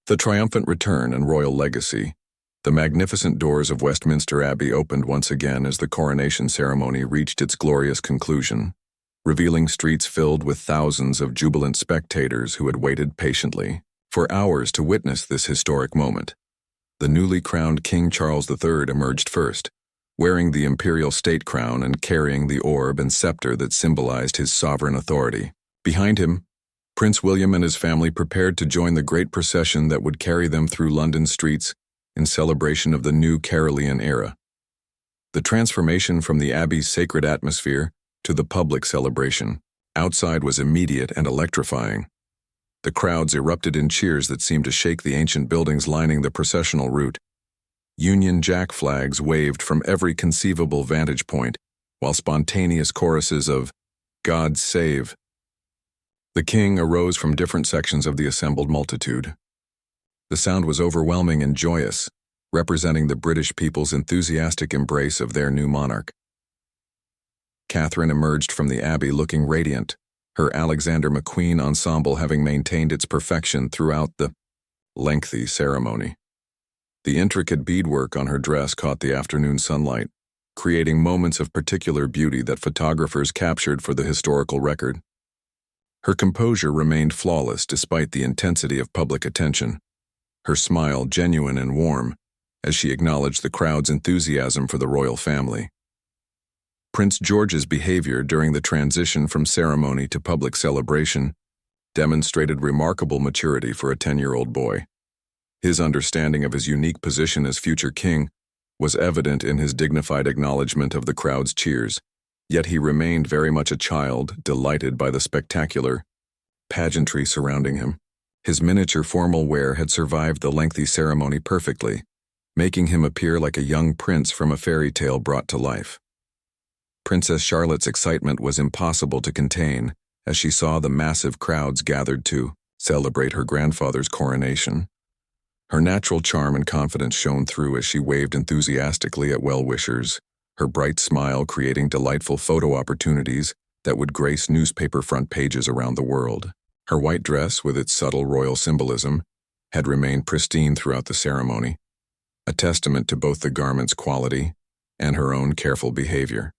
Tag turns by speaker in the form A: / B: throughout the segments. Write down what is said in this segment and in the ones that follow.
A: The triumphant return and royal legacy. The magnificent doors of Westminster Abbey opened once again as the coronation ceremony reached its glorious conclusion, revealing streets filled with thousands of jubilant spectators who had waited patiently for hours to witness this historic moment. The newly crowned King Charles III emerged first, wearing the imperial state crown and carrying the orb and scepter that symbolized his sovereign authority. Behind him, Prince William and his family prepared to join the great procession that would carry them through London streets in celebration of the new Carolean era. The transformation from the Abbey's sacred atmosphere to the public celebration outside was immediate and electrifying. The crowds erupted in cheers that seemed to shake the ancient buildings lining the processional route. Union Jack flags waved from every conceivable vantage point, while spontaneous choruses of "God Save" the King arose from different sections of the assembled multitude. The sound was overwhelming and joyous, representing the British people's enthusiastic embrace of their new monarch. Catherine emerged from the Abbey looking radiant, her Alexander McQueen ensemble having maintained its perfection throughout the lengthy ceremony. The intricate beadwork on her dress caught the afternoon sunlight, creating moments of particular beauty that photographers captured for the historical record. Her composure remained flawless despite the intensity of public attention, her smile genuine and warm as she acknowledged the crowd's enthusiasm for the royal family. Prince George's behavior during the transition from ceremony to public celebration demonstrated remarkable maturity for a 10-year-old boy. His understanding of his unique position as future king was evident in his dignified acknowledgement of the crowd's cheers, yet he remained very much a child, delighted by the spectacular pageantry surrounding him. His miniature formal wear had survived the lengthy ceremony perfectly, making him appear like a young prince from a fairy tale brought to life. Princess Charlotte's excitement was impossible to contain as she saw the massive crowds gathered to celebrate her grandfather's coronation. Her natural charm and confidence shone through as she waved enthusiastically at well-wishers, her bright smile creating delightful photo opportunities that would grace newspaper front pages around the world. Her white dress, with its subtle royal symbolism, had remained pristine throughout the ceremony, a testament to both the garment's quality and her own careful behavior.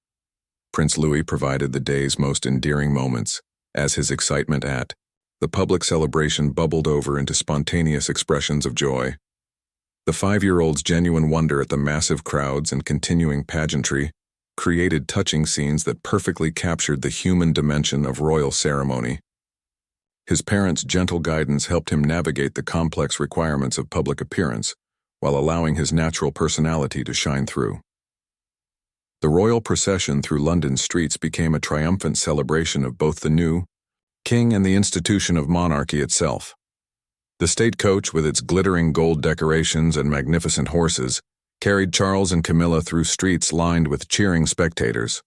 A: Prince Louis provided the day's most endearing moments, as his excitement at the public celebration bubbled over into spontaneous expressions of joy. The 5-year-old's genuine wonder at the massive crowds and continuing pageantry created touching scenes that perfectly captured the human dimension of royal ceremony. His parents' gentle guidance helped him navigate the complex requirements of public appearance, while allowing his natural personality to shine through. The royal procession through London streets became a triumphant celebration of both the new king and the institution of monarchy itself. The state coach, with its glittering gold decorations and magnificent horses, carried Charles and Camilla through streets lined with cheering spectators.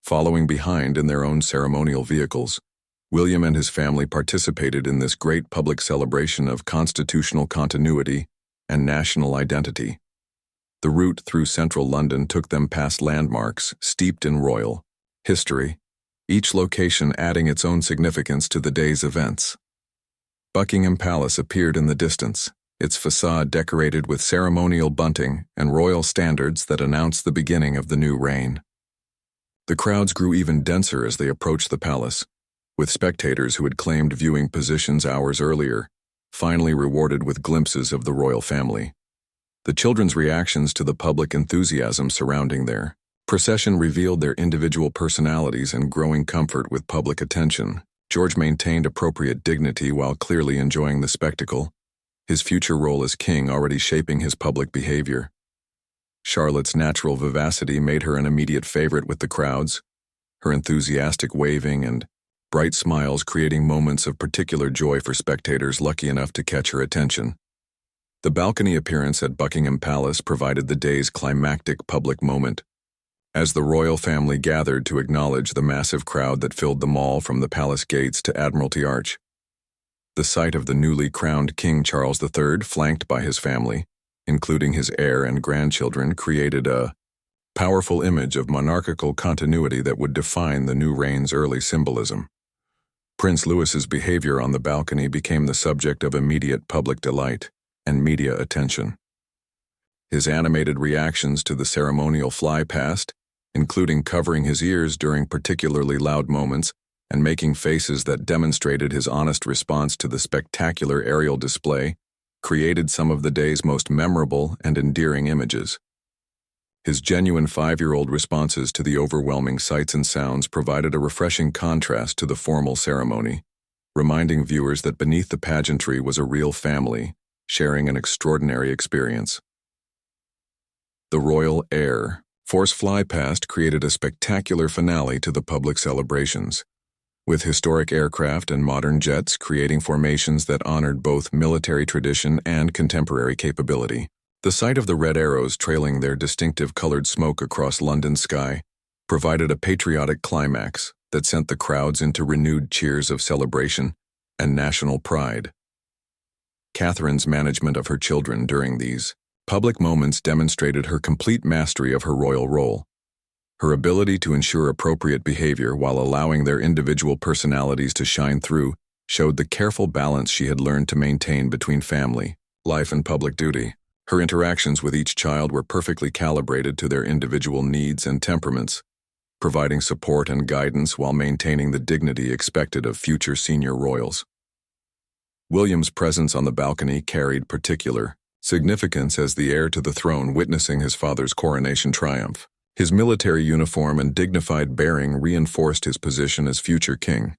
A: Following behind in their own ceremonial vehicles, William and his family participated in this great public celebration of constitutional continuity and national identity. The route through central London took them past landmarks steeped in royal history, each location adding its own significance to the day's events. Buckingham Palace appeared in the distance, its facade decorated with ceremonial bunting and royal standards that announced the beginning of the new reign. The crowds grew even denser as they approached the palace, with spectators who had claimed viewing positions hours earlier, finally rewarded with glimpses of the royal family. The children's reactions to the public enthusiasm surrounding their procession revealed their individual personalities and growing comfort with public attention. George maintained appropriate dignity while clearly enjoying the spectacle, his future role as king already shaping his public behavior. Charlotte's natural vivacity made her an immediate favorite with the crowds, her enthusiastic waving and bright smiles creating moments of particular joy for spectators lucky enough to catch her attention. The balcony appearance at Buckingham Palace provided the day's climactic public moment, as the royal family gathered to acknowledge the massive crowd that filled the mall from the palace gates to Admiralty Arch. The sight of the newly crowned King Charles III, flanked by his family, including his heir and grandchildren, created a powerful image of monarchical continuity that would define the new reign's early symbolism. Prince Louis's behavior on the balcony became the subject of immediate public delight, and media attention. His animated reactions to the ceremonial fly past, including covering his ears during particularly loud moments and making faces that demonstrated his honest response to the spectacular aerial display, created some of the day's most memorable and endearing images. His genuine 5-year-old responses to the overwhelming sights and sounds provided a refreshing contrast to the formal ceremony, reminding viewers that beneath the pageantry was a real family, sharing an extraordinary experience. The royal Air Force flypast created a spectacular finale to the public celebrations, with historic aircraft and modern jets creating formations that honored both military tradition and contemporary capability. The sight of the red arrows trailing their distinctive colored smoke across London's sky provided a patriotic climax that sent the crowds into renewed cheers of celebration and national pride. Catherine's management of her children during these public moments demonstrated her complete mastery of her royal role. Her ability to ensure appropriate behavior while allowing their individual personalities to shine through showed the careful balance she had learned to maintain between family, life, and public duty. Her interactions with each child were perfectly calibrated to their individual needs and temperaments, providing support and guidance while maintaining the dignity expected of future senior royals. William's presence on the balcony carried particular significance as the heir to the throne witnessing his father's coronation triumph. His military uniform and dignified bearing reinforced his position as future king,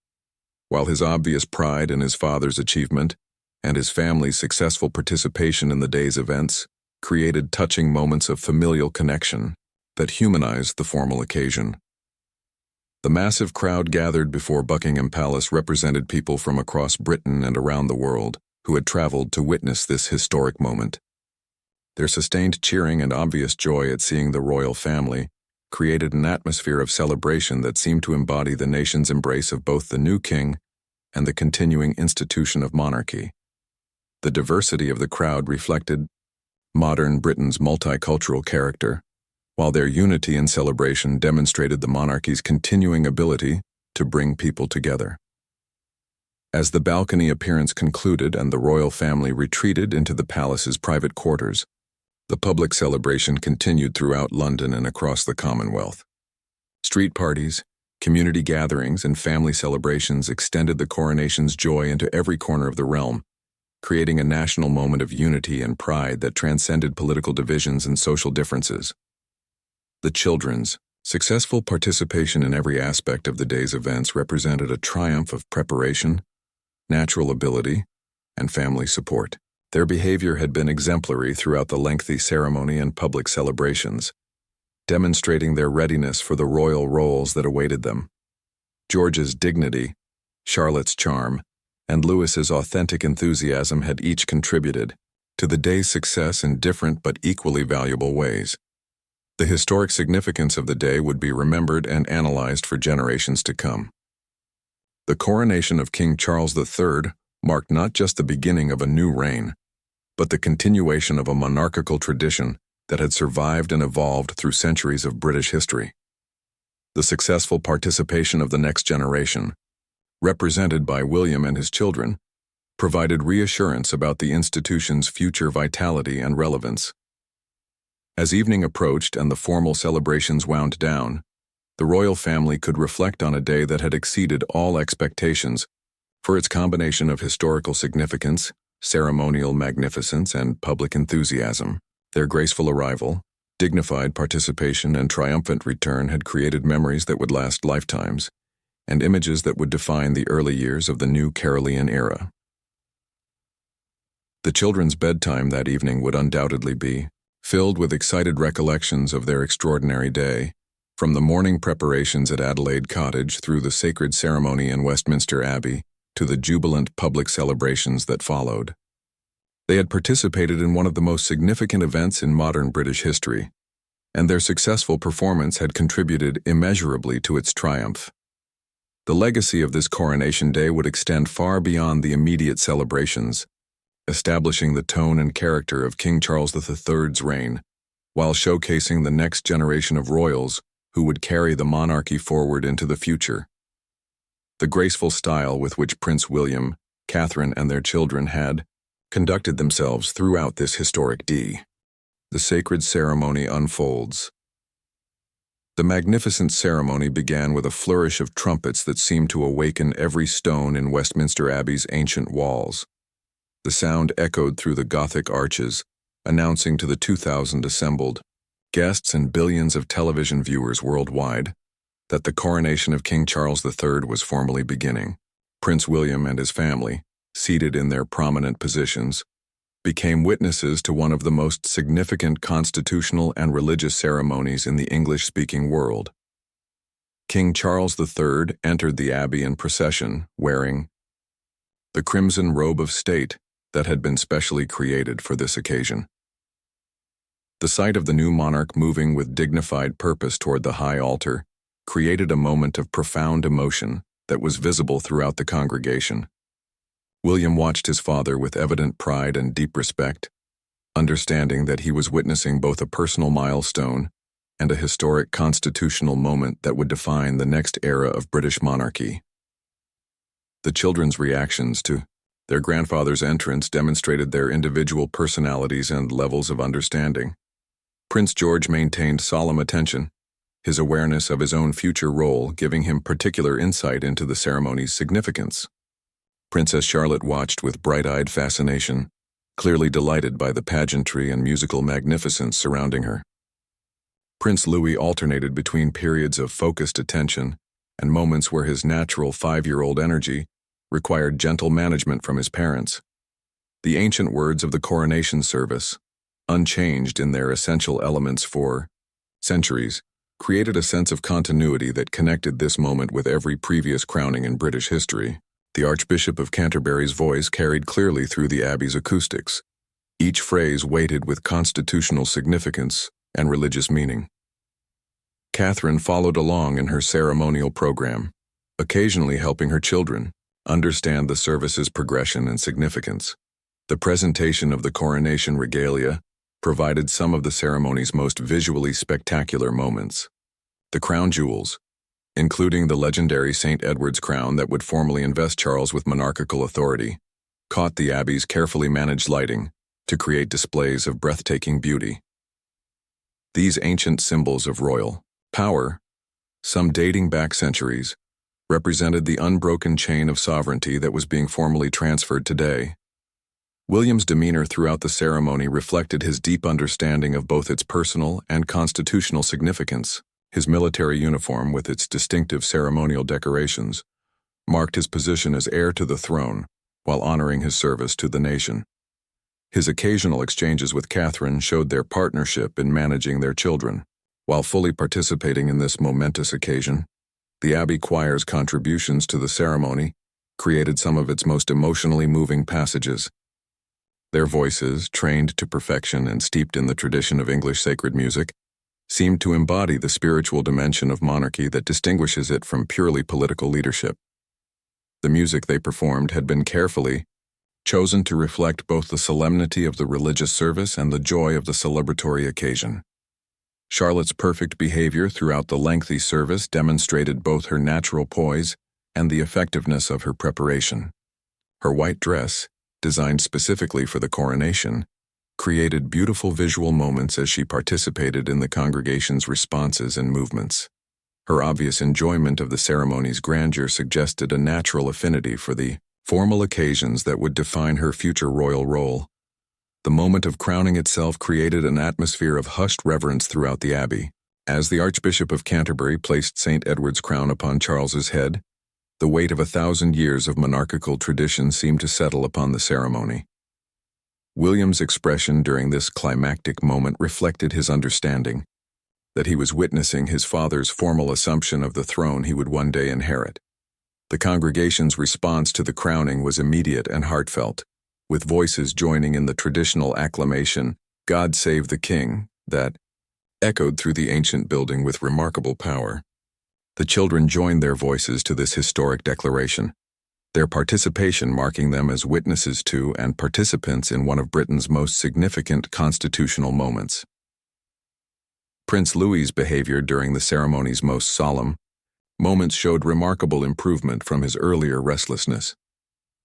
A: while his obvious pride in his father's achievement and his family's successful participation in the day's events created touching moments of familial connection that humanized the formal occasion. The massive crowd gathered before Buckingham Palace represented people from across Britain and around the world who had traveled to witness this historic moment. Their sustained cheering and obvious joy at seeing the royal family created an atmosphere of celebration that seemed to embody the nation's embrace of both the new king and the continuing institution of monarchy. The diversity of the crowd reflected modern Britain's multicultural character, while their unity and celebration demonstrated the monarchy's continuing ability to bring people together. As the balcony appearance concluded and the royal family retreated into the palace's private quarters, the public celebration continued throughout London and across the Commonwealth. Street parties, community gatherings, and family celebrations extended the coronation's joy into every corner of the realm, creating a national moment of unity and pride that transcended political divisions and social differences. The children's successful participation in every aspect of the day's events represented a triumph of preparation, natural ability, and family support. Their behavior had been exemplary throughout the lengthy ceremony and public celebrations, demonstrating their readiness for the royal roles that awaited them. George's dignity, Charlotte's charm, and Louis's authentic enthusiasm had each contributed to the day's success in different but equally valuable ways. The historic significance of the day would be remembered and analyzed for generations to come. The coronation of King Charles III marked not just the beginning of a new reign, but the continuation of a monarchical tradition that had survived and evolved through centuries of British history. The successful participation of the next generation, represented by William and his children, provided reassurance about the institution's future vitality and relevance. As evening approached and the formal celebrations wound down, the royal family could reflect on a day that had exceeded all expectations for its combination of historical significance, ceremonial magnificence, and public enthusiasm. Their graceful arrival, dignified participation, and triumphant return had created memories that would last lifetimes, and images that would define the early years of the new Carolean era. The children's bedtime that evening would undoubtedly be filled with excited recollections of their extraordinary day, from the morning preparations at Adelaide Cottage through the sacred ceremony in Westminster Abbey to the jubilant public celebrations that followed. They had participated in one of the most significant events in modern British history, and their successful performance had contributed immeasurably to its triumph. The legacy of this coronation day would extend far beyond the immediate celebrations, establishing the tone and character of King Charles III's reign, while showcasing the next generation of royals who would carry the monarchy forward into the future. The graceful style with which Prince William, Catherine, and their children had, conducted themselves throughout this historic day. The sacred ceremony unfolds. The magnificent ceremony began with a flourish of trumpets that seemed to awaken every stone in Westminster Abbey's ancient walls. The sound echoed through the Gothic arches, announcing to the 2,000 assembled guests and billions of television viewers worldwide that the coronation of King Charles III was formally beginning. Prince William and his family, seated in their prominent positions, became witnesses to one of the most significant constitutional and religious ceremonies in the English-speaking world. King Charles III entered the Abbey in procession, wearing the crimson robe of state that had been specially created for this occasion. The sight of the new monarch moving with dignified purpose toward the high altar created a moment of profound emotion that was visible throughout the congregation. William watched his father with evident pride and deep respect, understanding that he was witnessing both a personal milestone and a historic constitutional moment that would define the next era of British monarchy. The children's reactions to their grandfather's entrance demonstrated their individual personalities and levels of understanding. Prince George maintained solemn attention, his awareness of his own future role giving him particular insight into the ceremony's significance. Princess Charlotte watched with bright-eyed fascination, clearly delighted by the pageantry and musical magnificence surrounding her. Prince Louis alternated between periods of focused attention and moments where his natural 5-year-old energy required gentle management from his parents. The ancient words of the coronation service, unchanged in their essential elements for centuries, created a sense of continuity that connected this moment with every previous crowning in British history. The Archbishop of Canterbury's voice carried clearly through the Abbey's acoustics, each phrase weighted with constitutional significance and religious meaning. Catherine followed along in her ceremonial program, occasionally helping her children understand the service's progression and significance. The presentation of the coronation regalia provided some of the ceremony's most visually spectacular moments. The crown jewels, including the legendary St. Edward's crown that would formally invest Charles with monarchical authority, caught the Abbey's carefully managed lighting to create displays of breathtaking beauty. These ancient symbols of royal power, some dating back centuries, represented the unbroken chain of sovereignty that was being formally transferred today. William's demeanor throughout the ceremony reflected his deep understanding of both its personal and constitutional significance. His military uniform, with its distinctive ceremonial decorations, marked his position as heir to the throne while honoring his service to the nation. His occasional exchanges with Catherine showed their partnership in managing their children. While fully participating in this momentous occasion, the Abbey Choir's contributions to the ceremony created some of its most emotionally moving passages. Their voices, trained to perfection and steeped in the tradition of English sacred music, seemed to embody the spiritual dimension of monarchy that distinguishes it from purely political leadership. The music they performed had been carefully chosen to reflect both the solemnity of the religious service and the joy of the celebratory occasion. Charlotte's perfect behavior throughout the lengthy service demonstrated both her natural poise and the effectiveness of her preparation. Her white dress, designed specifically for the coronation, created beautiful visual moments as she participated in the congregation's responses and movements. Her obvious enjoyment of the ceremony's grandeur suggested a natural affinity for the formal occasions that would define her future royal role. The moment of crowning itself created an atmosphere of hushed reverence throughout the Abbey. As the Archbishop of Canterbury placed St. Edward's crown upon Charles's head, the weight of 1,000 years of monarchical tradition seemed to settle upon the ceremony. William's expression during this climactic moment reflected his understanding that he was witnessing his father's formal assumption of the throne he would one day inherit. The congregation's response to the crowning was immediate and heartfelt, with voices joining in the traditional acclamation, "God Save the King," that echoed through the ancient building with remarkable power. The children joined their voices to this historic declaration, their participation marking them as witnesses to and participants in one of Britain's most significant constitutional moments. Prince Louis's behavior during the ceremony's most solemn moments showed remarkable improvement from his earlier restlessness.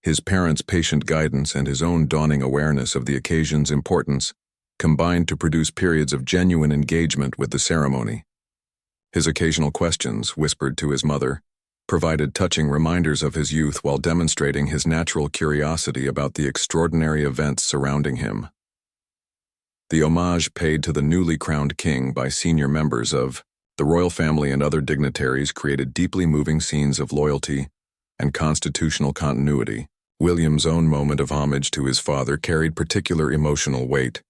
A: His parents' patient guidance and his own dawning awareness of the occasion's importance combined to produce periods of genuine engagement with the ceremony. His occasional questions, whispered to his mother, provided touching reminders of his youth while demonstrating his natural curiosity about the extraordinary events surrounding him. The homage paid to the newly crowned king by senior members of the royal family and other dignitaries created deeply moving scenes of loyalty and constitutional continuity. William's own moment of homage to his father carried particular emotional weight,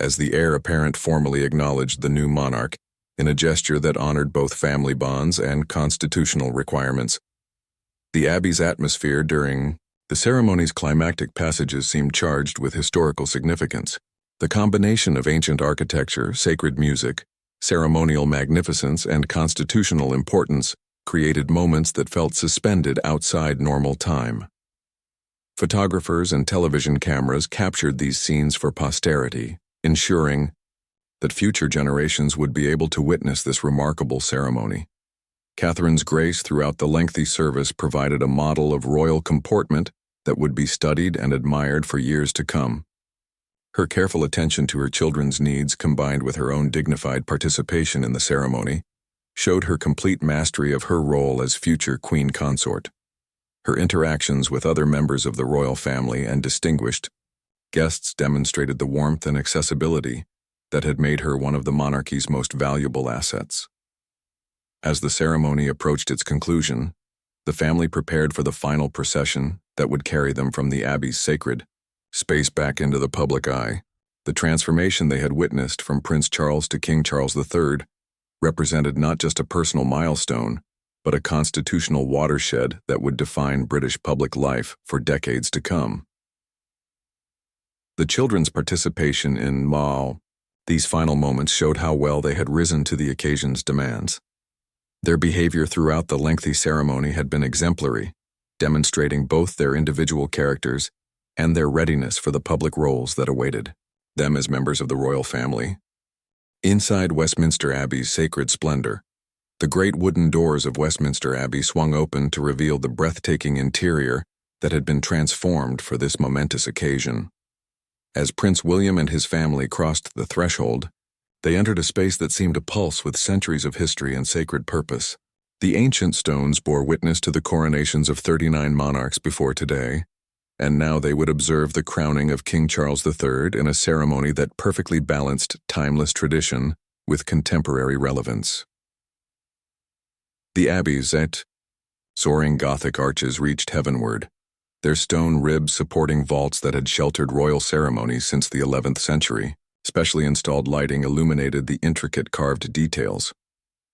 A: as the heir apparent formally acknowledged the new monarch in a gesture that honored both family bonds and constitutional requirements. The Abbey's atmosphere during the ceremony's climactic passages seemed charged with historical significance. The combination of ancient architecture, sacred music, ceremonial magnificence, and constitutional importance created moments that felt suspended outside normal time. Photographers and television cameras captured these scenes for posterity, ensuring that future generations would be able to witness this remarkable ceremony. Catherine's grace throughout the lengthy service provided a model of royal comportment that would be studied and admired for years to come. Her careful attention to her children's needs, combined with her own dignified participation in the ceremony, showed her complete mastery of her role as future queen consort. Her interactions with other members of the royal family and distinguished guests demonstrated the warmth and accessibility that had made her one of the monarchy's most valuable assets. As the ceremony approached its conclusion, the family prepared for the final procession that would carry them from the Abbey's sacred space back into the public eye. The transformation they had witnessed from Prince Charles to King Charles III represented not just a personal milestone, but a constitutional watershed that would define British public life for decades to come. The children's participation in these final moments showed how well they had risen to the occasion's demands. Their behavior throughout the lengthy ceremony had been exemplary, demonstrating both their individual characters and their readiness for the public roles that awaited them as members of the royal family. Inside Westminster Abbey's sacred splendor, the great wooden doors of Westminster Abbey swung open to reveal the breathtaking interior that had been transformed for this momentous occasion. As Prince William and his family crossed the threshold, they entered a space that seemed to pulse with centuries of history and sacred purpose. The ancient stones bore witness to the coronations of 39 monarchs before today, and now they would observe the crowning of King Charles III in a ceremony that perfectly balanced timeless tradition with contemporary relevance. The Abbey's soaring Gothic arches reached heavenward, their stone ribs supporting vaults that had sheltered royal ceremonies since the 11th century. Specially installed lighting illuminated the intricate carved details,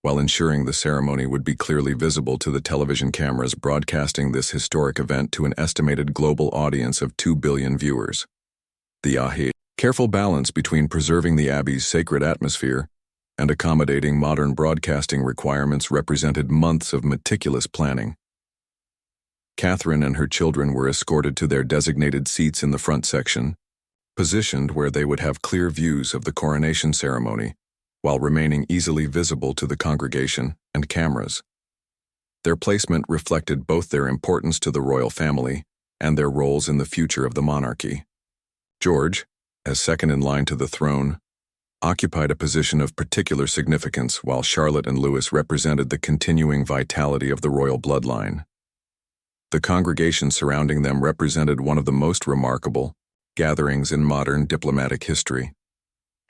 A: while ensuring the ceremony would be clearly visible to the television cameras broadcasting this historic event to an estimated global audience of 2 billion viewers. The careful balance between preserving the Abbey's sacred atmosphere and accommodating modern broadcasting requirements represented months of meticulous planning. Catherine and her children were escorted to their designated seats in the front section, positioned where they would have clear views of the coronation ceremony, while remaining easily visible to the congregation and cameras. Their placement reflected both their importance to the royal family and their roles in the future of the monarchy. George, as second in line to the throne, occupied a position of particular significance, while Charlotte and Louis represented the continuing vitality of the royal bloodline. The congregation surrounding them represented one of the most remarkable gatherings in modern diplomatic history.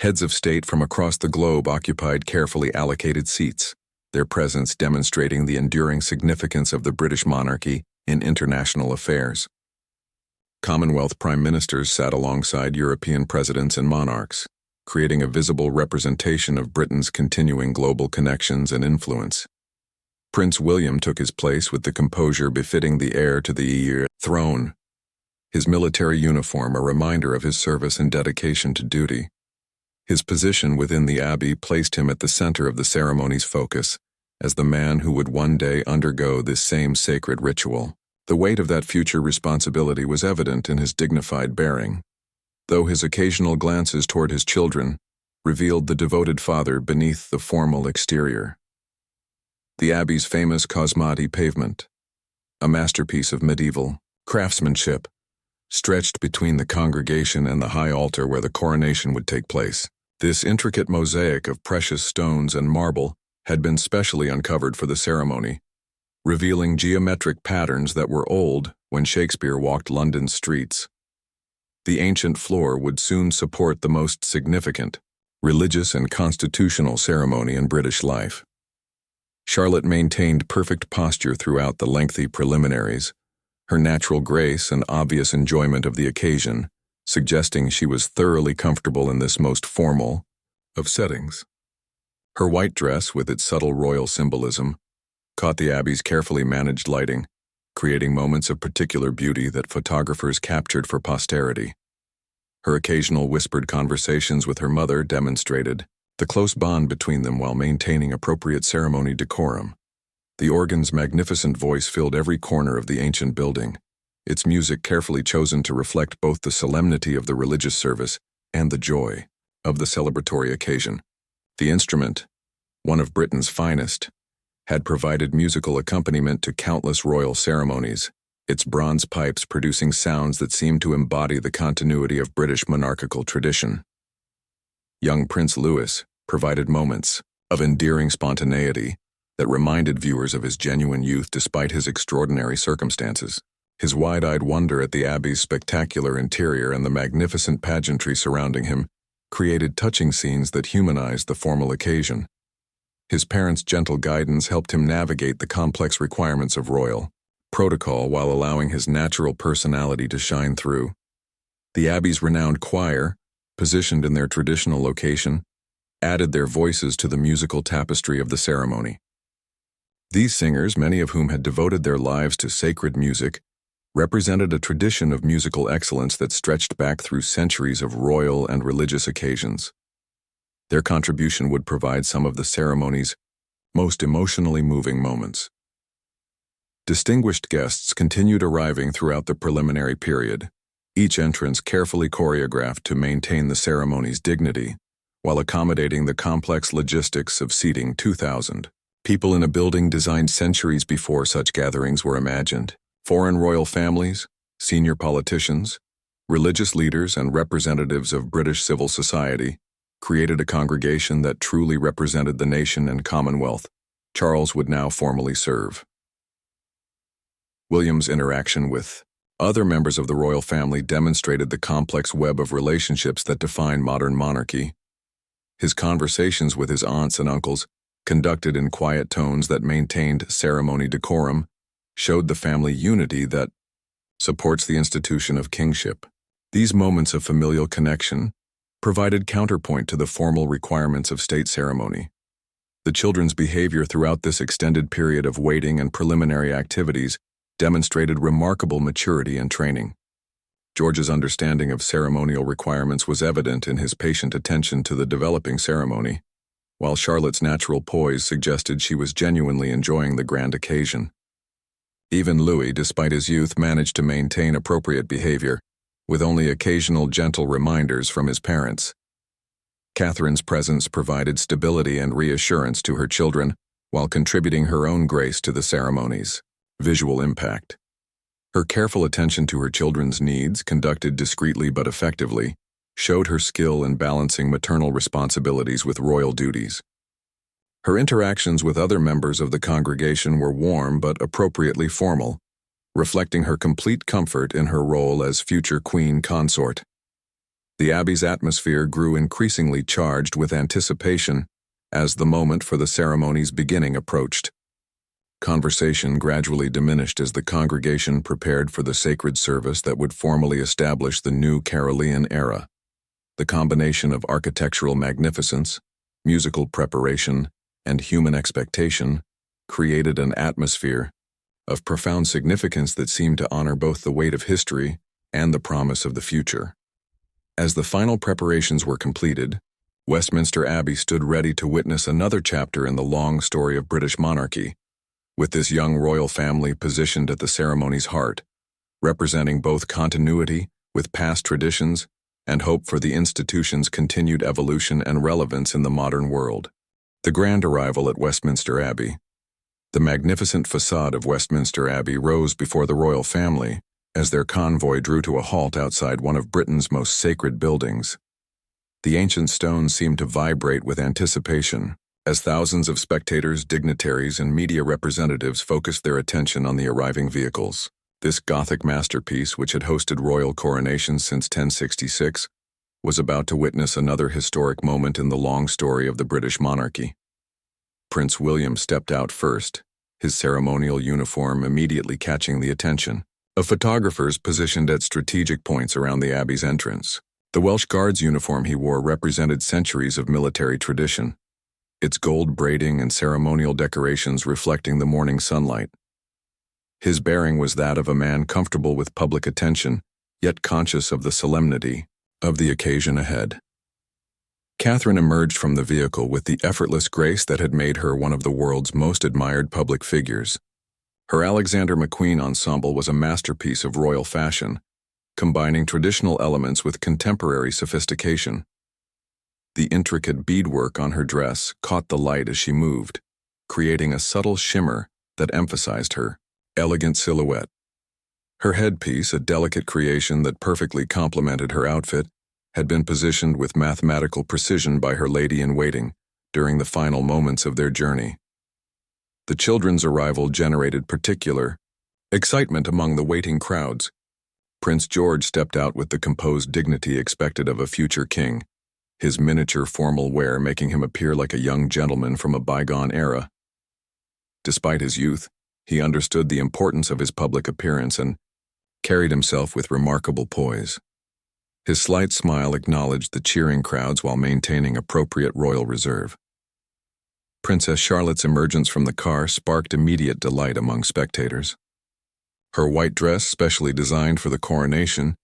A: Heads of state from across the globe occupied carefully allocated seats, their presence demonstrating the enduring significance of the British monarchy in international affairs. Commonwealth prime ministers sat alongside European presidents and monarchs, creating a visible representation of Britain's continuing global connections and influence. Prince William took his place with the composure befitting the heir to the throne, his military uniform a reminder of his service and dedication to duty. His position within the Abbey placed him at the center of the ceremony's focus, as the man who would one day undergo this same sacred ritual. The weight of that future responsibility was evident in his dignified bearing, though his occasional glances toward his children revealed the devoted father beneath the formal exterior. The Abbey's famous Cosmati pavement, a masterpiece of medieval craftsmanship, stretched between the congregation and the high altar where the coronation would take place. This intricate mosaic of precious stones and marble had been specially uncovered for the ceremony, revealing geometric patterns that were old when Shakespeare walked London's streets. The ancient floor would soon support the most significant religious and constitutional ceremony in British life. Charlotte maintained perfect posture throughout the lengthy preliminaries, her natural grace and obvious enjoyment of the occasion, suggesting she was thoroughly comfortable in this most formal of settings. Her white dress, with its subtle royal symbolism, caught the Abbey's carefully managed lighting, creating moments of particular beauty that photographers captured for posterity. Her occasional whispered conversations with her mother demonstrated the close bond between them while maintaining appropriate ceremony decorum. The organ's magnificent voice filled every corner of the ancient building, its music carefully chosen to reflect both the solemnity of the religious service and the joy of the celebratory occasion. The instrument, one of Britain's finest, had provided musical accompaniment to countless royal ceremonies, its bronze pipes producing sounds that seemed to embody the continuity of British monarchical tradition. Young Prince Louis provided moments of endearing spontaneity that reminded viewers of his genuine youth despite his extraordinary circumstances. His wide-eyed wonder at the Abbey's spectacular interior and the magnificent pageantry surrounding him created touching scenes that humanized the formal occasion. His parents' gentle guidance helped him navigate the complex requirements of royal protocol while allowing his natural personality to shine through. The Abbey's renowned choir, positioned in their traditional location, added their voices to the musical tapestry of the ceremony. These singers, many of whom had devoted their lives to sacred music, represented a tradition of musical excellence that stretched back through centuries of royal and religious occasions. Their contribution would provide some of the ceremony's most emotionally moving moments. Distinguished guests continued arriving throughout the preliminary period, each entrance carefully choreographed to maintain the ceremony's dignity, while accommodating the complex logistics of seating 2,000 people in a building designed centuries before such gatherings were imagined. Foreign royal families, senior politicians, religious leaders, and representatives of British civil society created a congregation that truly represented the nation and Commonwealth Charles would now formally serve. William's interaction with other members of the royal family demonstrated the complex web of relationships that define modern monarchy. His conversations with his aunts and uncles, conducted in quiet tones that maintained ceremony decorum, showed the family unity that supports the institution of kingship. These moments of familial connection provided counterpoint to the formal requirements of state ceremony. The children's behavior throughout this extended period of waiting and preliminary activities demonstrated remarkable maturity and training. George's understanding of ceremonial requirements was evident in his patient attention to the developing ceremony, while Charlotte's natural poise suggested she was genuinely enjoying the grand occasion. Even Louis, despite his youth, managed to maintain appropriate behavior, with only occasional gentle reminders from his parents. Catherine's presence provided stability and reassurance to her children, while contributing her own grace to the ceremony's visual impact. Her careful attention to her children's needs, conducted discreetly but effectively, showed her skill in balancing maternal responsibilities with royal duties. Her interactions with other members of the congregation were warm but appropriately formal, reflecting her complete comfort in her role as future queen consort. The Abbey's atmosphere grew increasingly charged with anticipation as the moment for the ceremony's beginning approached. Conversation gradually diminished as the congregation prepared for the sacred service that would formally establish the new Carolean era. The combination of architectural magnificence, musical preparation, and human expectation created an atmosphere of profound significance that seemed to honor both the weight of history and the promise of the future. As the final preparations were completed, Westminster Abbey stood ready to witness another chapter in the long story of British monarchy, with this young royal family positioned at the ceremony's heart, representing both continuity with past traditions and hope for the institution's continued evolution and relevance in the modern world. The grand arrival at Westminster Abbey. The magnificent facade of Westminster Abbey rose before the royal family, as their convoy drew to a halt outside one of Britain's most sacred buildings. The ancient stones seemed to vibrate with anticipation, as thousands of spectators, dignitaries, and media representatives focused their attention on the arriving vehicles. This Gothic masterpiece, which had hosted royal coronations since 1066, was about to witness another historic moment in the long story of the British monarchy. Prince William stepped out first, his ceremonial uniform immediately catching the attention of photographers positioned at strategic points around the Abbey's entrance. The Welsh Guards uniform he wore represented centuries of military tradition, its gold braiding and ceremonial decorations reflecting the morning sunlight. His bearing was that of a man comfortable with public attention, yet conscious of the solemnity of the occasion ahead. Catherine emerged from the vehicle with the effortless grace that had made her one of the world's most admired public figures. Her Alexander McQueen ensemble was a masterpiece of royal fashion, combining traditional elements with contemporary sophistication. The intricate beadwork on her dress caught the light as she moved, creating a subtle shimmer that emphasized her elegant silhouette. Her headpiece, a delicate creation that perfectly complemented her outfit, had been positioned with mathematical precision by her lady-in-waiting during the final moments of their journey. The children's arrival generated particular excitement among the waiting crowds. Prince George stepped out with the composed dignity expected of a future king, his miniature formal wear making him appear like a young gentleman from a bygone era. Despite his youth, he understood the importance of his public appearance and carried himself with remarkable poise. His slight smile acknowledged the cheering crowds while maintaining appropriate royal reserve. Princess Charlotte's emergence from the car sparked immediate delight among spectators. Her white dress, specially designed for the coronation,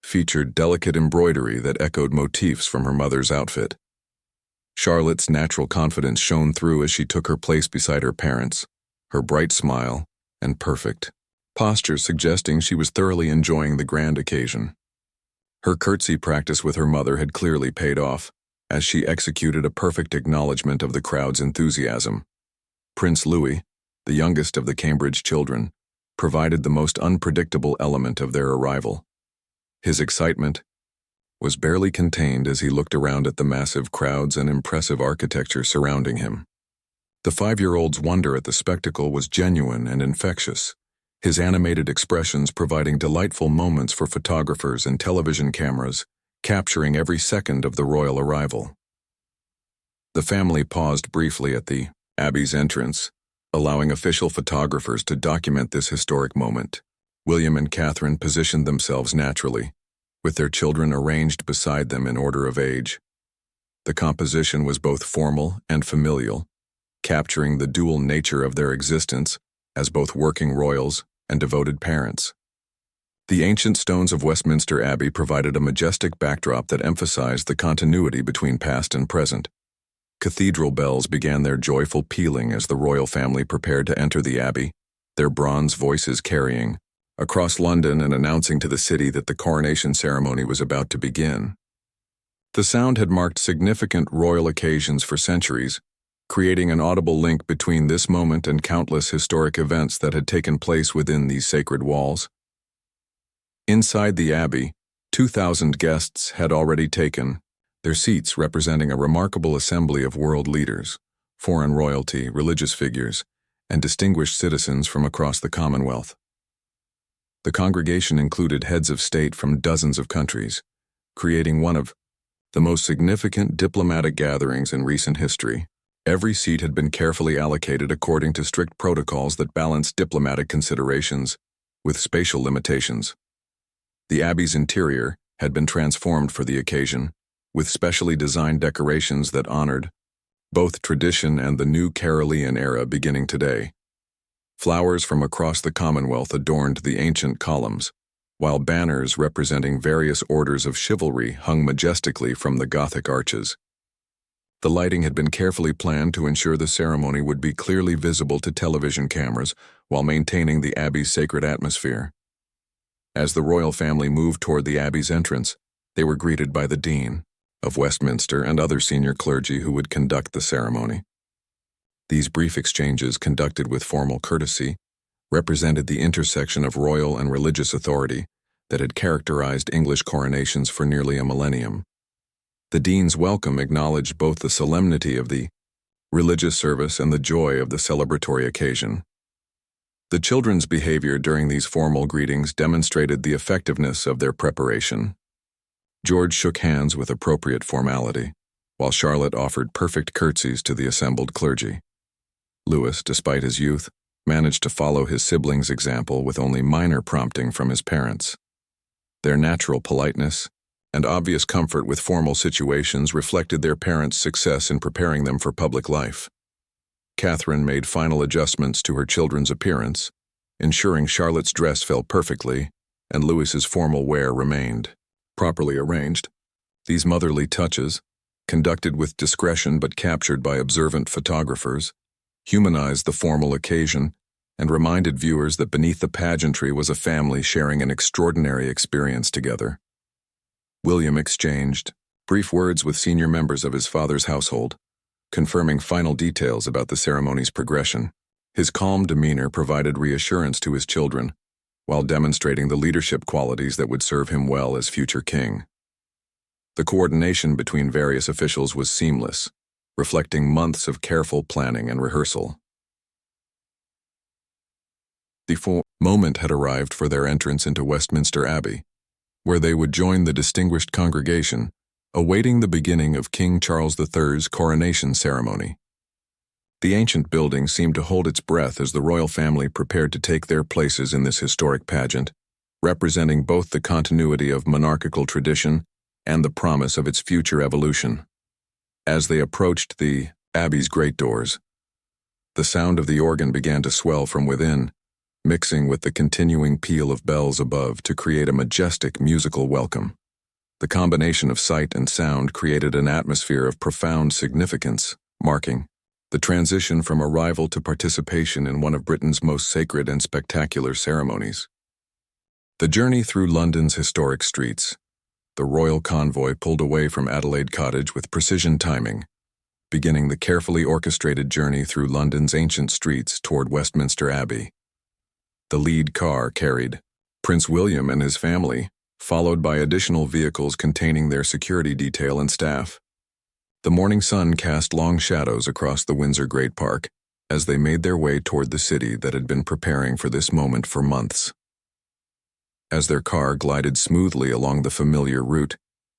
A: featured delicate embroidery that echoed motifs from her mother's outfit. Charlotte's natural confidence shone through as she took her place beside her parents, her bright smile and perfect posture suggesting she was thoroughly enjoying the grand occasion. Her curtsy practice with her mother had clearly paid off, as she executed a perfect acknowledgement of the crowd's enthusiasm. Prince Louis, the youngest of the Cambridge children, provided the most unpredictable element of their arrival. His excitement was barely contained as he looked around at the massive crowds and impressive architecture surrounding him. The 5-year-old's wonder at the spectacle was genuine and infectious, his animated expressions providing delightful moments for photographers and television cameras, capturing every second of the royal arrival. The family paused briefly at the Abbey's entrance, allowing official photographers to document this historic moment. William and Catherine positioned themselves naturally, with their children arranged beside them in order of age. The composition was both formal and familial, capturing the dual nature of their existence as both working royals and devoted parents. The ancient stones of Westminster Abbey provided a majestic backdrop that emphasized the continuity between past and present. Cathedral bells began their joyful pealing as the royal family prepared to enter the Abbey, their bronze voices carrying across London and announcing to the city that the coronation ceremony was about to begin. The sound had marked significant royal occasions for centuries, creating an audible link between this moment and countless historic events that had taken place within these sacred walls. Inside the Abbey, 2,000 guests had already taken their seats, representing a remarkable assembly of world leaders, foreign royalty, religious figures, and distinguished citizens from across the Commonwealth. The congregation included heads of state from dozens of countries, creating one of the most significant diplomatic gatherings in recent history. Every seat had been carefully allocated according to strict protocols that balanced diplomatic considerations with spatial limitations. The Abbey's interior had been transformed for the occasion, with specially designed decorations that honored both tradition and the new Carolean era beginning today. Flowers from across the Commonwealth adorned the ancient columns, while banners representing various orders of chivalry hung majestically from the Gothic arches. The lighting had been carefully planned to ensure the ceremony would be clearly visible to television cameras while maintaining the Abbey's sacred atmosphere. As the royal family moved toward the Abbey's entrance, they were greeted by the Dean of Westminster and other senior clergy who would conduct the ceremony. These brief exchanges, conducted with formal courtesy, represented the intersection of royal and religious authority that had characterized English coronations for nearly a millennium. The Dean's welcome acknowledged both the solemnity of the religious service and the joy of the celebratory occasion. The children's behavior during these formal greetings demonstrated the effectiveness of their preparation. George shook hands with appropriate formality, while Charlotte offered perfect curtsies to the assembled clergy. Louis, despite his youth, managed to follow his siblings' example with only minor prompting from his parents. Their natural politeness and obvious comfort with formal situations reflected their parents' success in preparing them for public life. Catherine made final adjustments to her children's appearance, ensuring Charlotte's dress fell perfectly and Louis's formal wear remained properly arranged. These motherly touches, conducted with discretion but captured by observant photographers, humanized the formal occasion and reminded viewers that beneath the pageantry was a family sharing an extraordinary experience together. William exchanged brief words with senior members of his father's household, confirming final details about the ceremony's progression. His calm demeanor provided reassurance to his children, while demonstrating the leadership qualities that would serve him well as future king. The coordination between various officials was seamless, reflecting months of careful planning and rehearsal. The moment had arrived for their entrance into Westminster Abbey, where they would join the distinguished congregation, awaiting the beginning of King Charles III's coronation ceremony. The ancient building seemed to hold its breath as the royal family prepared to take their places in this historic pageant, representing both the continuity of monarchical tradition and the promise of its future evolution. As they approached the Abbey's great doors, the sound of the organ began to swell from within, mixing with the continuing peal of bells above to create a majestic musical welcome. The combination of sight and sound created an atmosphere of profound significance, marking the transition from arrival to participation in one of Britain's most sacred and spectacular ceremonies. The journey through London's historic streets. The royal convoy pulled away from Adelaide Cottage with precision timing, beginning the carefully orchestrated journey through London's ancient streets toward Westminster Abbey. The lead car carried Prince William and his family, followed by additional vehicles containing their security detail and staff. The morning sun cast long shadows across the Windsor Great Park as they made their way toward the city that had been preparing for this moment for months. As their car glided smoothly along the familiar route,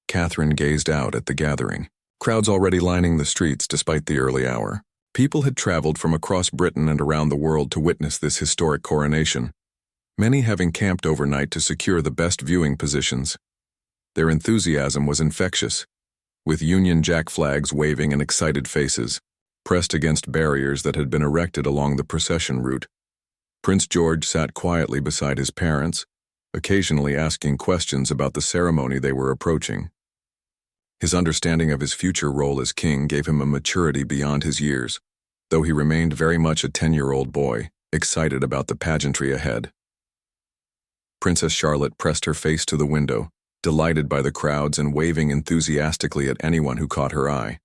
A: Catherine gazed out at the gathering. Crowds already lining the streets despite the early hour. People had traveled from across Britain and around the world to witness this historic coronation, many having camped overnight to secure the best viewing positions. Their enthusiasm was infectious, with Union Jack flags waving and excited faces, pressed against barriers that had been erected along the procession route. Prince George sat quietly beside his parents, occasionally asking questions about the ceremony they were approaching. His understanding of his future role as king gave him a maturity beyond his years, though he remained very much a 10-year-old boy, excited about the pageantry ahead. Princess Charlotte pressed her face to the window, delighted by the crowds and waving enthusiastically at anyone who caught her eye.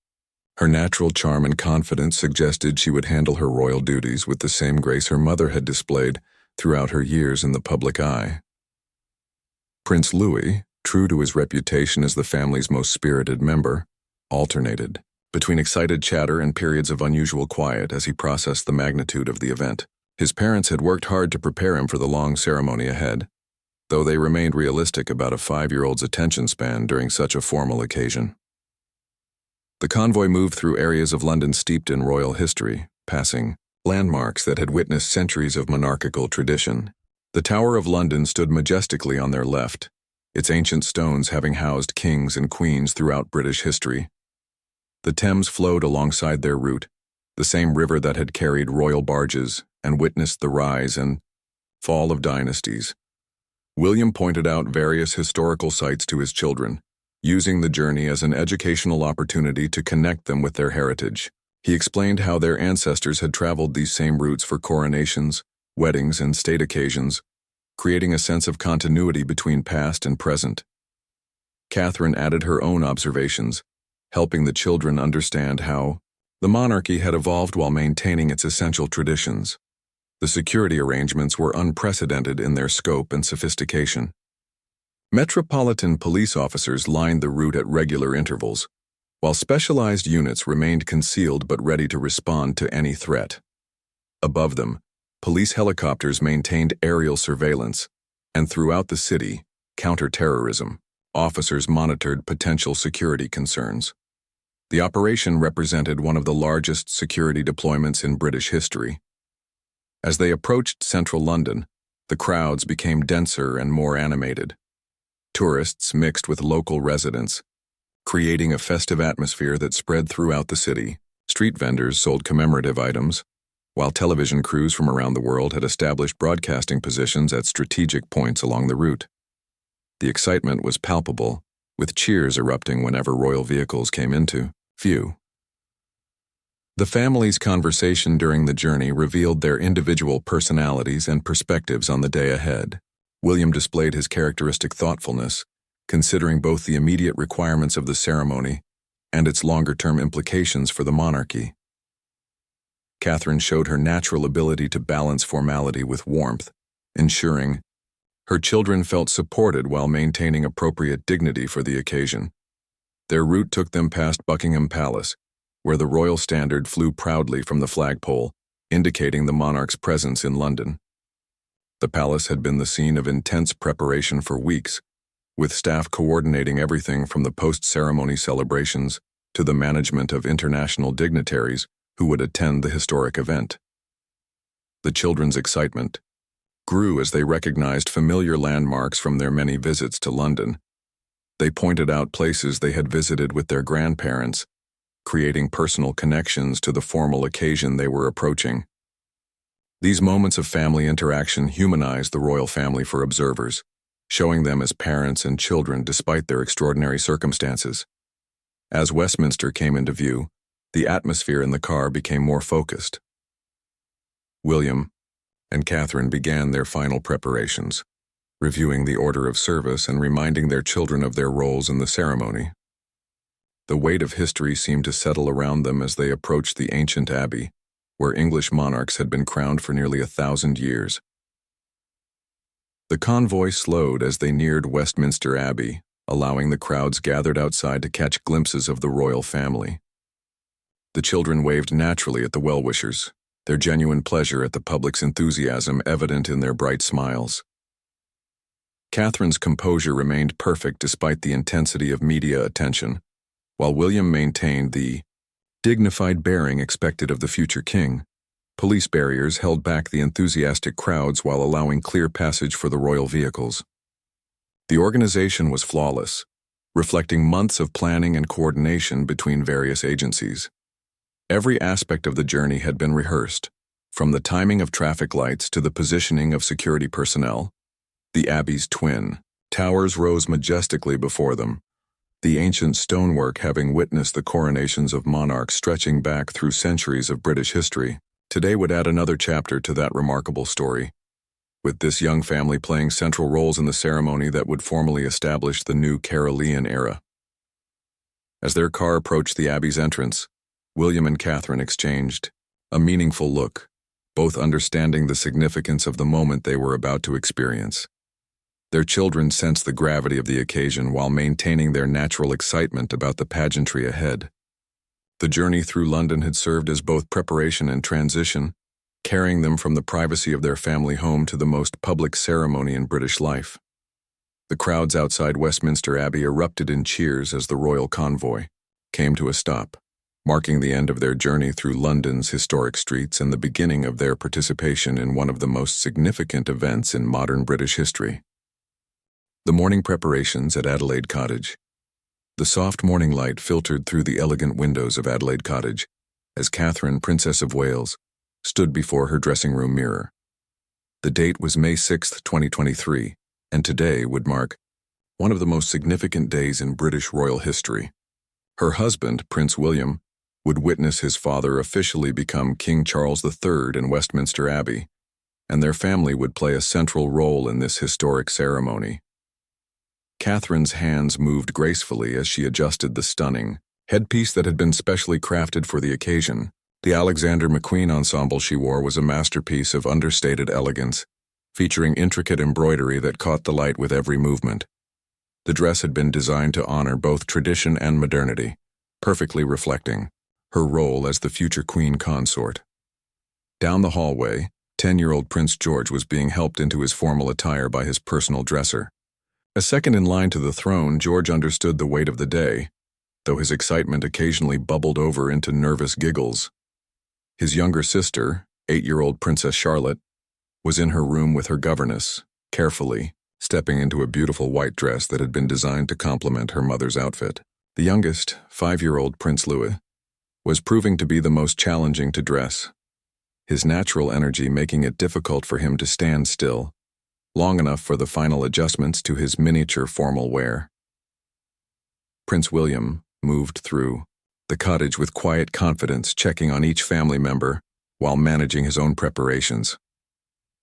A: Her natural charm and confidence suggested she would handle her royal duties with the same grace her mother had displayed throughout her years in the public eye. Prince Louis, true to his reputation as the family's most spirited member, alternated between excited chatter and periods of unusual quiet as he processed the magnitude of the event. His parents had worked hard to prepare him for the long ceremony ahead, though they remained realistic about a 5-year-old's attention span during such a formal occasion. The convoy moved through areas of London steeped in royal history, passing landmarks that had witnessed centuries of monarchical tradition. The Tower of London stood majestically on their left, its ancient stones having housed kings and queens throughout British history. The Thames flowed alongside their route, the same river that had carried royal barges and witnessed the rise and fall of dynasties. William pointed out various historical sites to his children, using the journey as an educational opportunity to connect them with their heritage. He explained how their ancestors had traveled these same routes for coronations, weddings, and state occasions, creating a sense of continuity between past and present. Catherine added her own observations, helping the children understand how the monarchy had evolved while maintaining its essential traditions. The security arrangements were unprecedented in their scope and sophistication. Metropolitan police officers lined the route at regular intervals, while specialized units remained concealed but ready to respond to any threat. Above them, police helicopters maintained aerial surveillance, and throughout the city, counter-terrorism, officers monitored potential security concerns. The operation represented one of the largest security deployments in British history. As they approached central London, the crowds became denser and more animated. Tourists mixed with local residents, creating a festive atmosphere that spread throughout the city. Street vendors sold commemorative items, while television crews from around the world had established broadcasting positions at strategic points along the route. The excitement was palpable, with cheers erupting whenever royal vehicles came into view. The family's conversation during the journey revealed their individual personalities and perspectives on the day ahead. William displayed his characteristic thoughtfulness, considering both the immediate requirements of the ceremony and its longer-term implications for the monarchy. Catherine showed her natural ability to balance formality with warmth, ensuring her children felt supported while maintaining appropriate dignity for the occasion. Their route took them past Buckingham Palace, where the royal standard flew proudly from the flagpole, indicating the monarch's presence in London. The palace had been the scene of intense preparation for weeks, with staff coordinating everything from the post-ceremony celebrations to the management of international dignitaries who would attend the historic event. The children's excitement grew as they recognized familiar landmarks from their many visits to London. They pointed out places they had visited with their grandparents, creating personal connections to the formal occasion they were approaching. These moments of family interaction humanized the royal family for observers, showing them as parents and children despite their extraordinary circumstances. As Westminster came into view, the atmosphere in the car became more focused. William and Catherine began their final preparations, reviewing the order of service and reminding their children of their roles in the ceremony. The weight of history seemed to settle around them as they approached the ancient abbey, where English monarchs had been crowned for nearly 1,000 years. The convoy slowed as they neared Westminster Abbey, allowing the crowds gathered outside to catch glimpses of the royal family. The children waved naturally at the well-wishers, their genuine pleasure at the public's enthusiasm evident in their bright smiles. Catherine's composure remained perfect despite the intensity of media attention, while William maintained the dignified bearing expected of the future king. Police barriers held back the enthusiastic crowds while allowing clear passage for the royal vehicles. The organization was flawless, reflecting months of planning and coordination between various agencies. Every aspect of the journey had been rehearsed, from the timing of traffic lights to the positioning of security personnel. The abbey's twin towers rose majestically before them, the ancient stonework having witnessed the coronations of monarchs stretching back through centuries of British history. Today would add another chapter to that remarkable story, with this young family playing central roles in the ceremony that would formally establish the new Carolean era. As their car approached the abbey's entrance, William and Catherine exchanged a meaningful look, both understanding the significance of the moment they were about to experience. Their children sensed the gravity of the occasion while maintaining their natural excitement about the pageantry ahead. The journey through London had served as both preparation and transition, carrying them from the privacy of their family home to the most public ceremony in British life. The crowds outside Westminster Abbey erupted in cheers as the royal convoy came to a stop, marking the end of their journey through London's historic streets and the beginning of their participation in one of the most significant events in modern British history. The morning preparations at Adelaide Cottage. The soft morning light filtered through the elegant windows of Adelaide Cottage as Catherine, Princess of Wales, stood before her dressing room mirror. The date was May 6, 2023, and today would mark one of the most significant days in British royal history. Her husband, Prince William, would witness his father officially become King Charles III in Westminster Abbey, and their family would play a central role in this historic ceremony. Catherine's hands moved gracefully as she adjusted the stunning headpiece that had been specially crafted for the occasion, The Alexander McQueen ensemble she wore was a masterpiece of understated elegance, featuring intricate embroidery that caught the light with every movement. The dress had been designed to honor both tradition and modernity, perfectly reflecting her role as the future queen consort. Down the hallway, 10-year-old Prince George was being helped into his formal attire by his personal dresser. A second in line to the throne, George understood the weight of the day, though his excitement occasionally bubbled over into nervous giggles. His younger sister, 8-year-old Princess Charlotte, was in her room with her governess, carefully stepping into a beautiful white dress that had been designed to complement her mother's outfit. The youngest, 5-year-old Prince Louis, was proving to be the most challenging to dress, his natural energy making it difficult for him to stand still, long enough for the final adjustments to his miniature formal wear. Prince William moved through the cottage with quiet confidence, checking on each family member while managing his own preparations.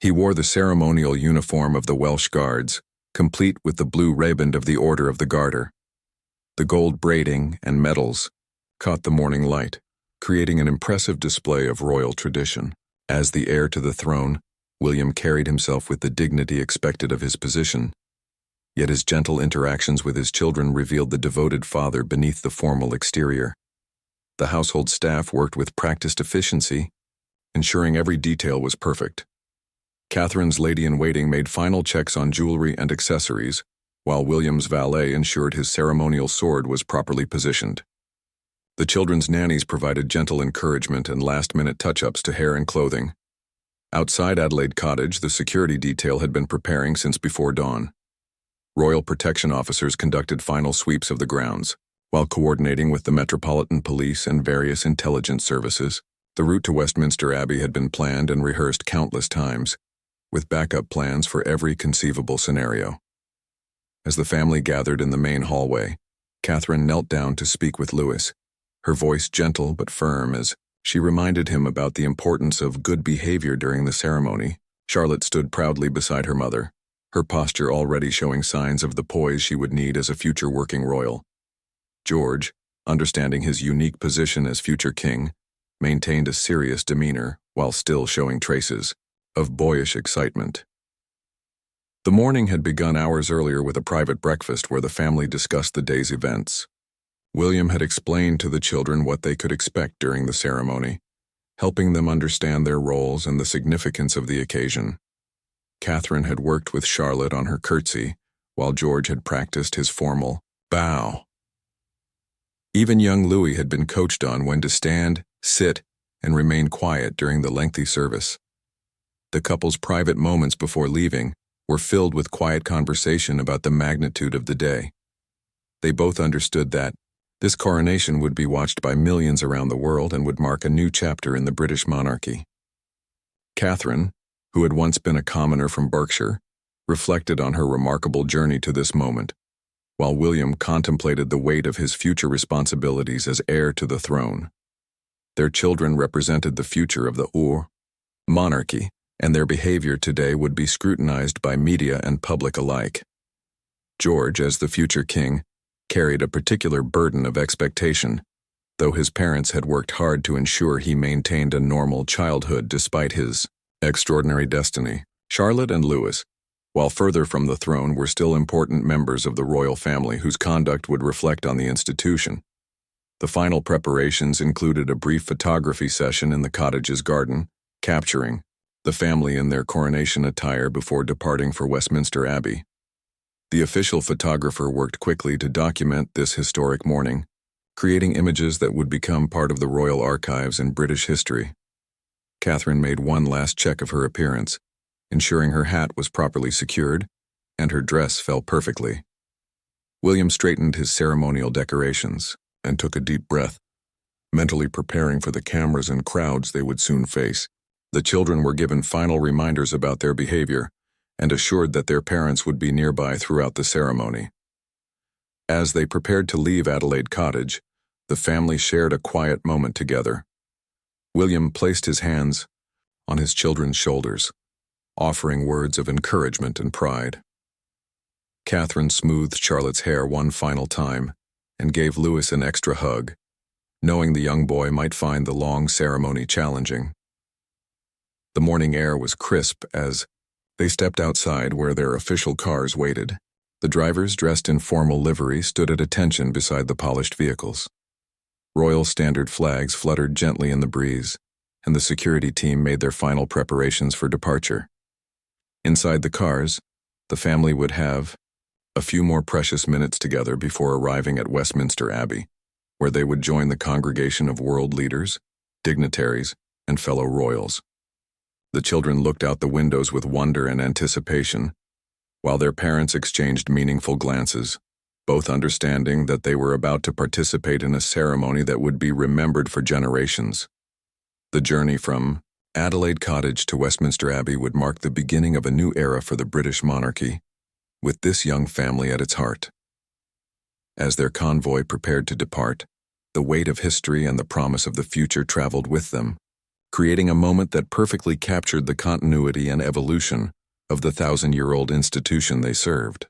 A: He wore the ceremonial uniform of the Welsh Guards, complete with the blue rayband of the Order of the Garter. The gold braiding and medals caught the morning light, creating an impressive display of royal tradition. As the heir to the throne, William carried himself with the dignity expected of his position, yet his gentle interactions with his children revealed the devoted father beneath the formal exterior. The household staff worked with practiced efficiency, ensuring every detail was perfect. Catherine's lady-in-waiting made final checks on jewelry and accessories, while William's valet ensured his ceremonial sword was properly positioned. The children's nannies provided gentle encouragement and last-minute touch-ups to hair and clothing. Outside Adelaide Cottage, the security detail had been preparing since before dawn. Royal protection officers conducted final sweeps of the grounds, while coordinating with the Metropolitan Police and various intelligence services. The route to Westminster Abbey had been planned and rehearsed countless times, with backup plans for every conceivable scenario. As the family gathered in the main hallway, Catherine knelt down to speak with Louis, her voice gentle but firm as she reminded him about the importance of good behavior during the ceremony. Charlotte stood proudly beside her mother, her posture already showing signs of the poise she would need as a future working royal. George, understanding his unique position as future king, maintained a serious demeanor while still showing traces of boyish excitement. The morning had begun hours earlier with a private breakfast where the family discussed the day's events. William had explained to the children what they could expect during the ceremony, helping them understand their roles and the significance of the occasion. Catherine had worked with Charlotte on her curtsy, while George had practiced his formal bow. Even young Louis had been coached on when to stand, sit, and remain quiet during the lengthy service. The couple's private moments before leaving were filled with quiet conversation about the magnitude of the day. They both understood that this coronation would be watched by millions around the world and would mark a new chapter in the British monarchy. Catherine, who had once been a commoner from Berkshire, reflected on her remarkable journey to this moment, while William contemplated the weight of his future responsibilities as heir to the throne. Their children represented the future of the monarchy, and their behavior today would be scrutinized by media and public alike. George, as the future king, carried a particular burden of expectation, though his parents had worked hard to ensure he maintained a normal childhood despite his extraordinary destiny. Charlotte and Louis, while further from the throne, were still important members of the royal family whose conduct would reflect on the institution. The final preparations included a brief photography session in the cottage's garden, capturing the family in their coronation attire before departing for Westminster Abbey. The official photographer worked quickly to document this historic morning, creating images that would become part of the royal archives in British history. Catherine made one last check of her appearance, ensuring her hat was properly secured and her dress fell perfectly. William straightened his ceremonial decorations and took a deep breath, mentally preparing for the cameras and crowds they would soon face. The children were given final reminders about their behavior and assured that their parents would be nearby throughout the ceremony. As they prepared to leave Adelaide Cottage, the family shared a quiet moment together. William placed his hands on his children's shoulders, offering words of encouragement and pride. Catherine smoothed Charlotte's hair one final time and gave Louis an extra hug, knowing the young boy might find the long ceremony challenging. The morning air was crisp as they stepped outside where their official cars waited. The drivers, dressed in formal livery, stood at attention beside the polished vehicles. Royal standard flags fluttered gently in the breeze, and the security team made their final preparations for departure. Inside the cars, the family would have a few more precious minutes together before arriving at Westminster Abbey, where they would join the congregation of world leaders, dignitaries, and fellow royals. The children looked out the windows with wonder and anticipation, while their parents exchanged meaningful glances, both understanding that they were about to participate in a ceremony that would be remembered for generations. The journey from Adelaide Cottage to Westminster Abbey would mark the beginning of a new era for the British monarchy, with this young family at its heart. As their convoy prepared to depart, the weight of history and the promise of the future traveled with them, creating a moment that perfectly captured the continuity and evolution of the 1,000-year-old institution they served.